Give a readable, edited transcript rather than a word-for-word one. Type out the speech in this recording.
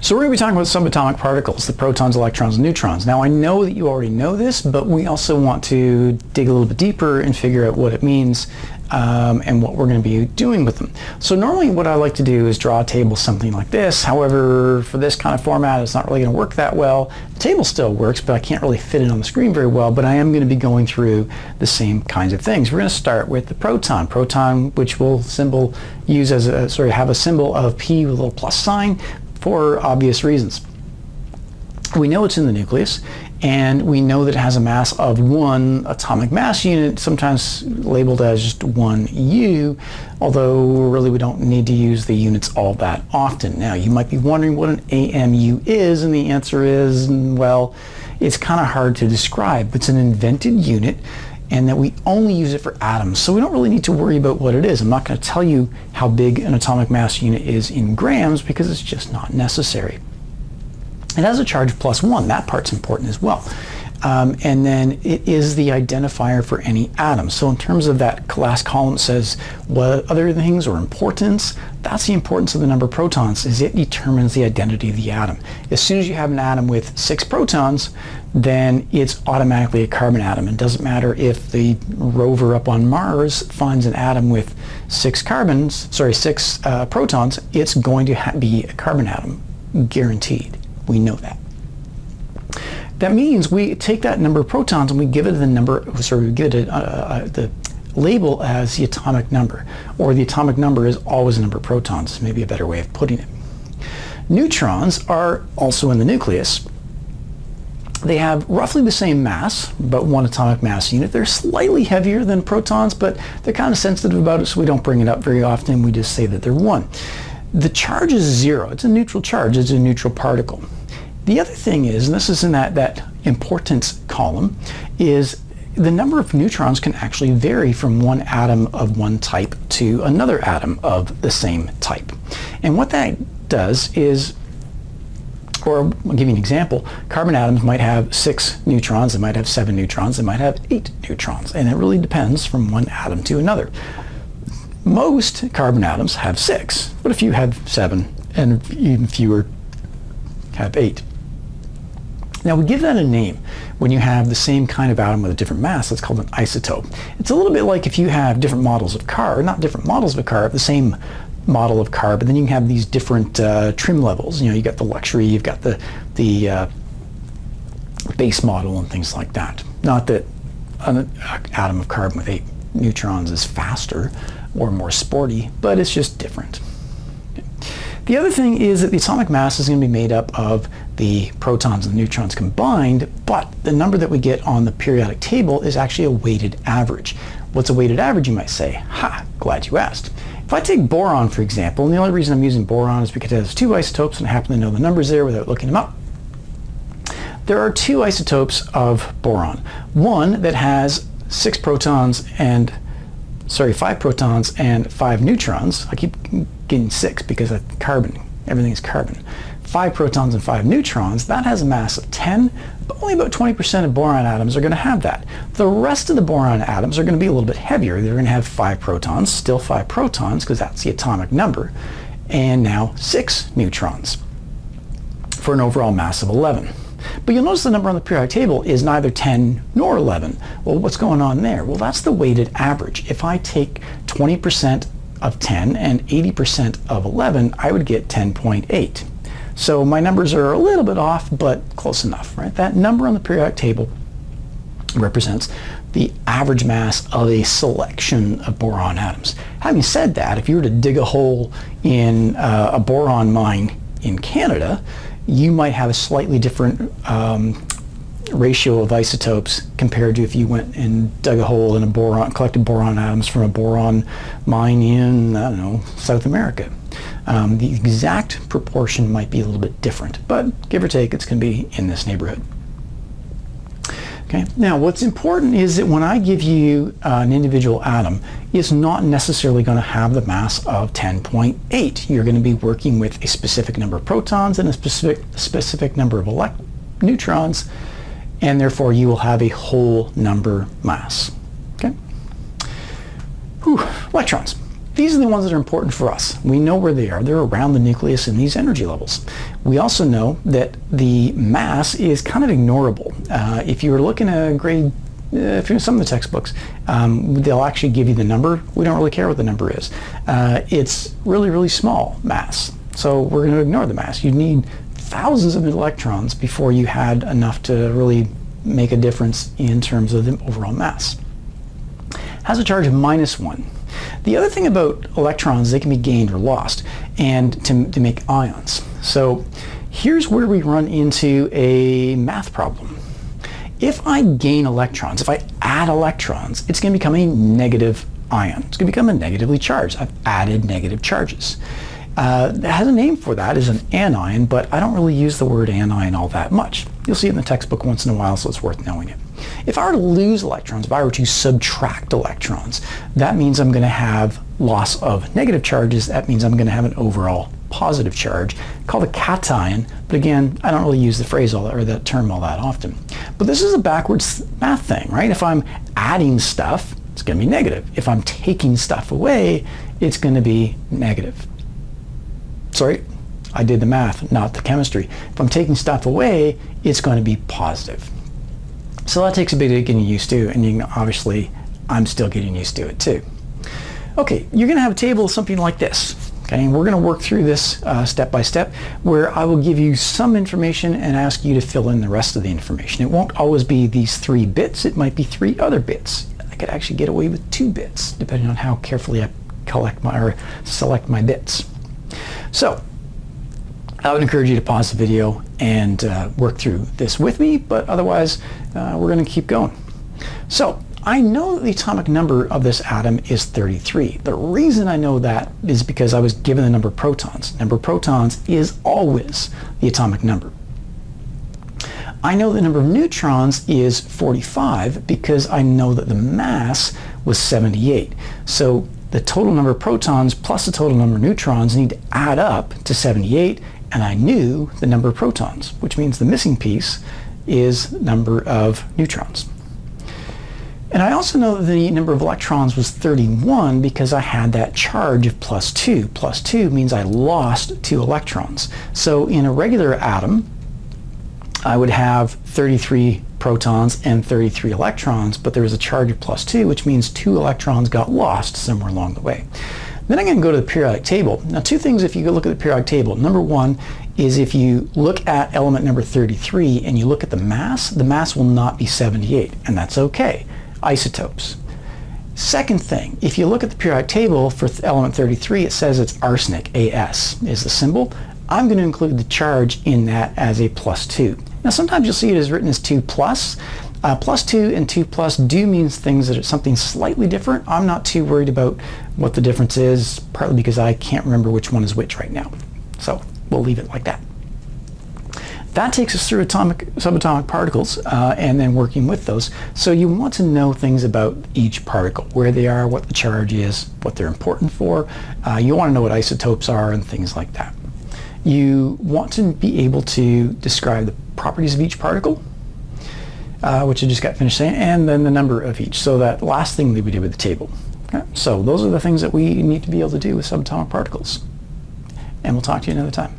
So we're going to be talking about subatomic particles, the protons, electrons, and neutrons. Now I know that you already know this, but we also want to dig a little bit deeper and figure out what it means and what we're going to be doing with them. So normally what I like to do is draw a table something like this. However, for this kind of format, it's not really going to work that well. The table still works, but I can't really fit it on the screen very well, but I am going to be going through the same kinds of things. We're going to start with the proton. Proton, which will use as a have a symbol of P with a little plus sign for obvious reasons. We know it's in the nucleus, and we know that it has a mass of 1 atomic mass unit, sometimes labeled as just 1 U, although really we don't need to use the units all that often. Now you might be wondering what an AMU is, and the answer is, well, it's kind of hard to describe. It's an invented unit, and that we only use it for atoms, so we don't really need to worry about what it is. I'm not going to tell you how big an atomic mass unit is in grams because it's just not necessary. It has a charge of +1. That part's important as well. And then it is the identifier for any atom. So in terms of that last column says what other things or importance, that's the importance of the number of protons, is it determines the identity of the atom. As soon as you have an atom with 6 protons, then it's automatically a carbon atom. It doesn't matter if the rover up on Mars finds an atom with 6 protons, it's going to be a carbon atom, guaranteed. We know that. That means we take that number of protons and we give it the label as the atomic number, or the atomic number is always a number of protons, maybe a better way of putting it. Neutrons are also in the nucleus. They have roughly the same mass, about 1 atomic mass unit. They're slightly heavier than protons, but they're kind of sensitive about it, so we don't bring it up very often. We just say that they're 1. The charge is 0. It's a neutral charge. It's a neutral particle. The other thing is, and this is in that importance column, is the number of neutrons can actually vary from one atom of one type to another atom of the same type. And what that does is, or I'll give you an example, carbon atoms might have 6 neutrons, they might have 7 neutrons, they might have 8 neutrons, and it really depends from one atom to another. Most carbon atoms have 6, but a few have 7, and even fewer have 8. Now we give that a name when you have the same kind of atom with a different mass. That's called an isotope. It's a little bit like if you have different models of car, not different models of a car, the same model of car, but then you can have these different trim levels. You know, you got the luxury, you've got the base model and things like that. Not that an atom of carbon with 8 neutrons is faster or more sporty, but it's just different. The other thing is that the atomic mass is going to be made up of the protons and the neutrons combined, but the number that we get on the periodic table is actually a weighted average. What's a weighted average, you might say? Ha, glad you asked. If I take boron, for example, and the only reason I'm using boron is because it has 2 isotopes and I happen to know the numbers there without looking them up. There are 2 isotopes of boron. One that has 5 protons and 5 neutrons. I keep getting 6 because of carbon. Everything is carbon. 5 protons and 5 neutrons, that has a mass of 10, but only about 20% of boron atoms are going to have that. The rest of the boron atoms are going to be a little bit heavier. They're going to have 5 protons, still 5 protons because that's the atomic number, and now 6 neutrons for an overall mass of 11. But you'll notice the number on the periodic table is neither 10 nor 11. Well, what's going on there? Well, that's the weighted average. If I take 20% of 10 and 80% of 11, I would get 10.8. So my numbers are a little bit off, but close enough, right? That number on the periodic table represents the average mass of a selection of boron atoms. Having said that, if you were to dig a hole in a boron mine in Canada, you might have a slightly different ratio of isotopes compared to if you went and dug a hole in a boron, collected boron atoms from a boron mine in, I don't know, South America. The exact proportion might be a little bit different, but give or take, it's going to be in this neighborhood. Okay. Now, what's important is that when I give you an individual atom, it's not necessarily going to have the mass of 10.8. You're going to be working with a specific number of protons and a specific number of neutrons, and therefore you will have a whole number mass. Okay. Electrons. these are the ones that are important for us. We know where they are. They're around the nucleus in these energy levels. We also know that the mass is kind of ignorable. If you were looking at grade, some of the textbooks, they'll actually give you the number. We don't really care what the number is. It's really, really small mass. So we're going to ignore the mass. You need thousands of electrons before you had enough to really make a difference in terms of the overall mass. Has a charge of -1. The other thing about electrons, they can be gained or lost, and to make ions. So here's where we run into a math problem. If I gain electrons, if I add electrons, it's going to become a negative ion. It's going to become a negatively charged. I've added negative charges. It has a name for that, is an anion, but I don't really use the word anion all that much. You'll see it in the textbook once in a while, so it's worth knowing it. If I were to lose electrons, if I were to subtract electrons, that means I'm going to have loss of negative charges. That means I'm going to have an overall positive charge called a cation, but again, I don't really use the phrase or that term all that often. But this is a backwards math thing, right? If I'm adding stuff, it's going to be negative. If I'm taking stuff away, it's going to be negative. Sorry, I did the math, not the chemistry. If I'm taking stuff away, it's going to be positive. So that takes a bit of getting used to, and you can, obviously, I'm still getting used to it too. Okay, you're going to have a table of something like this. Okay, and we're going to work through this step by step, where I will give you some information and ask you to fill in the rest of the information. It won't always be these 3 bits. It might be 3 other bits. I could actually get away with 2 bits, depending on how carefully I select my bits. So I would encourage you to pause the video and work through this with me, but otherwise we're going to keep going. So I know that the atomic number of this atom is 33. The reason I know that is because I was given the number of protons. Number of protons is always the atomic number. I know the number of neutrons is 45 because I know that the mass was 78. So the total number of protons plus the total number of neutrons need to add up to 78, and I knew the number of protons, which means the missing piece is number of neutrons. And I also know that the number of electrons was 31 because I had that charge of +2. +2 means I lost 2 electrons. So in a regular atom, I would have 33 protons and 33 electrons, but there was a charge of +2, which means 2 electrons got lost somewhere along the way. Then I'm going to go to the periodic table. Now, 2 things if you look at the periodic table. Number 1 is if you look at element number 33 and you look at the mass will not be 78, and that's okay. Isotopes. Second thing, if you look at the periodic table for element 33, it says it's arsenic, As is the symbol. I'm going to include the charge in that as a +2. Now sometimes you'll see it as written as 2+. +2 and 2+ do mean things that are something slightly different. I'm not too worried about what the difference is, partly because I can't remember which one is which right now. So we'll leave it like that. That takes us through subatomic particles and then working with those. So you want to know things about each particle, where they are, what the charge is, what they're important for. You want to know what isotopes are and things like that. You want to be able to describe the properties of each particle, which I just got finished saying, and then the number of each. So that last thing that we did with the table. Okay? So those are the things that we need to be able to do with subatomic particles. And we'll talk to you another time.